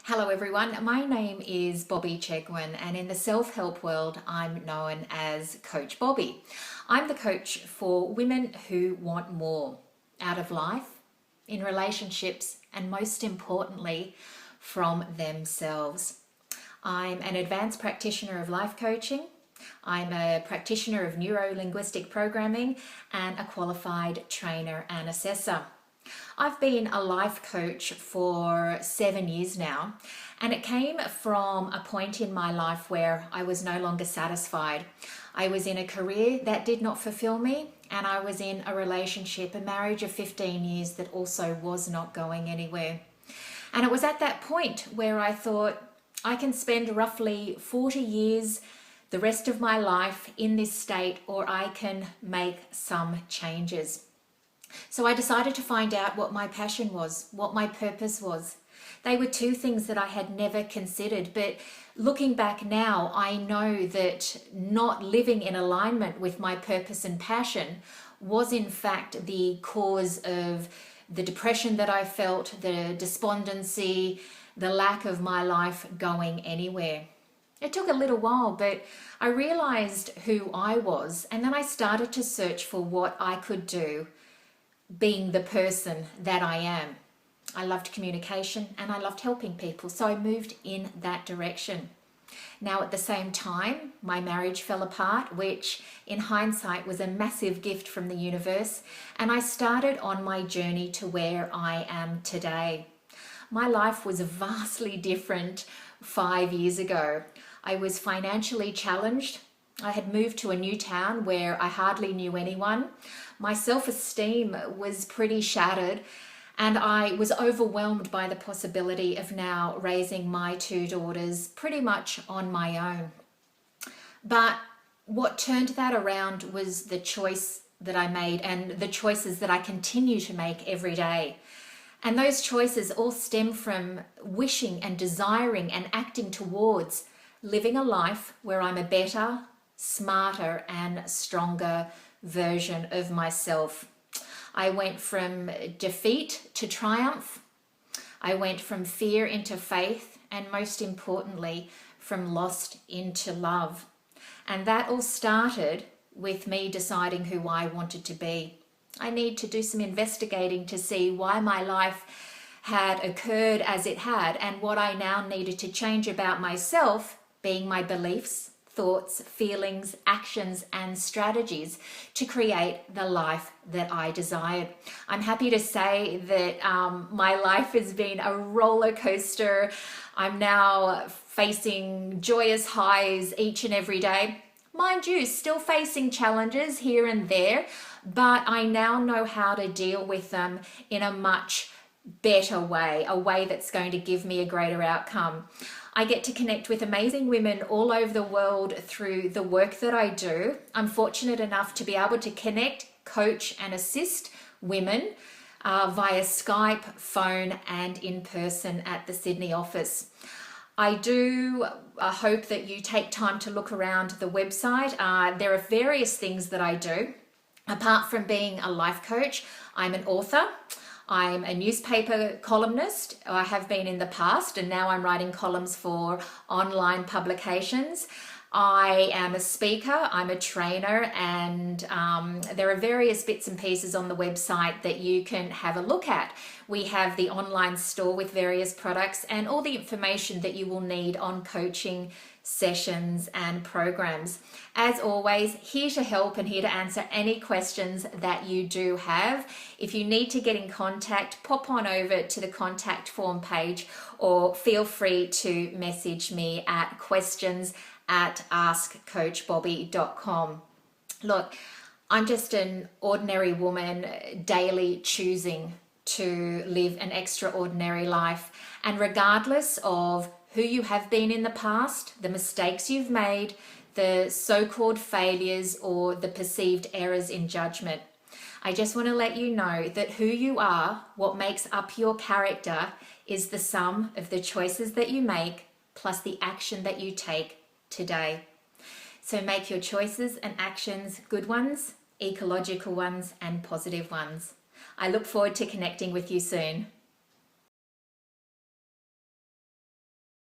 Hello everyone, my name is Bobbi Chegwin and in the self-help world I'm known as Coach Bobbi. I'm the coach for women who want more out of life, in relationships and most importantly from themselves. I'm an advanced practitioner of life coaching. I'm a practitioner of neuro-linguistic programming and a qualified trainer and assessor. I've been a life coach for 7 years now, and it came from a point in my life where I was no longer satisfied. I was in a career that did not fulfill me, and I was in a relationship, a marriage of 15 years that also was not going anywhere. And it was at that point where I thought, I can spend roughly 40 years, the rest of my life in this state, or I can make some changes. So I decided to find out what my passion was, what my purpose was. They were two things that I had never considered, but looking back now, I know that not living in alignment with my purpose and passion was in fact the cause of the depression that I felt, the despondency, the lack of my life going anywhere. It took a little while, but I realized who I was, and then I started to search for what I could do being the person that I am. I loved communication and I loved helping people, so I moved in that direction. Now at the same time, my marriage fell apart, which in hindsight was a massive gift from the universe, and I started on my journey to where I am today. My life was vastly different 5 years ago. I was financially challenged. I had moved to a new town where I hardly knew anyone. My self-esteem was pretty shattered, and I was overwhelmed by the possibility of now raising my two daughters pretty much on my own. But what turned that around was the choice that I made and the choices that I continue to make every day. And those choices all stem from wishing and desiring and acting towards living a life where I'm a better, smarter and stronger version of myself. I went from defeat to triumph. I went from fear into faith, and most importantly, from lost into love. And that all started with me deciding who I wanted to be. I need to do some investigating to see why my life had occurred as it had and what I now needed to change about myself, being my beliefs, thoughts, feelings, actions and strategies to create the life that I desired. I'm happy to say that my life has been a roller coaster. I'm now facing joyous highs each and every day. Mind you, still facing challenges here and there, but I now know how to deal with them in a much better way, a way that's going to give me a greater outcome. I get to connect with amazing women all over the world through the work that I do. I'm fortunate enough to be able to connect, coach and assist women via Skype, phone and in person at the Sydney office. I do hope that you take time to look around the website. There are various things that I do. Apart from being a life coach, I'm an author. I'm a newspaper columnist. I have been in the past, and now I'm writing columns for online publications. I am a speaker, I'm a trainer, and there are various bits and pieces on the website that you can have a look at. We have the online store with various products and all the information that you will need on coaching sessions and programs. As always, here to help and here to answer any questions that you do have. If you need to get in contact, pop on over to the contact form page or feel free to message me at questions@askcoachbobbi.com. Look, I'm just an ordinary woman daily choosing to live an extraordinary life, and regardless of who you have been in the past, the mistakes you've made, the so-called failures or the perceived errors in judgment, I just want to let you know that who you are, what makes up your character, is the sum of the choices that you make plus the action that you take today. So make your choices and actions good ones, ecological ones and positive ones. I look forward to connecting with you soon.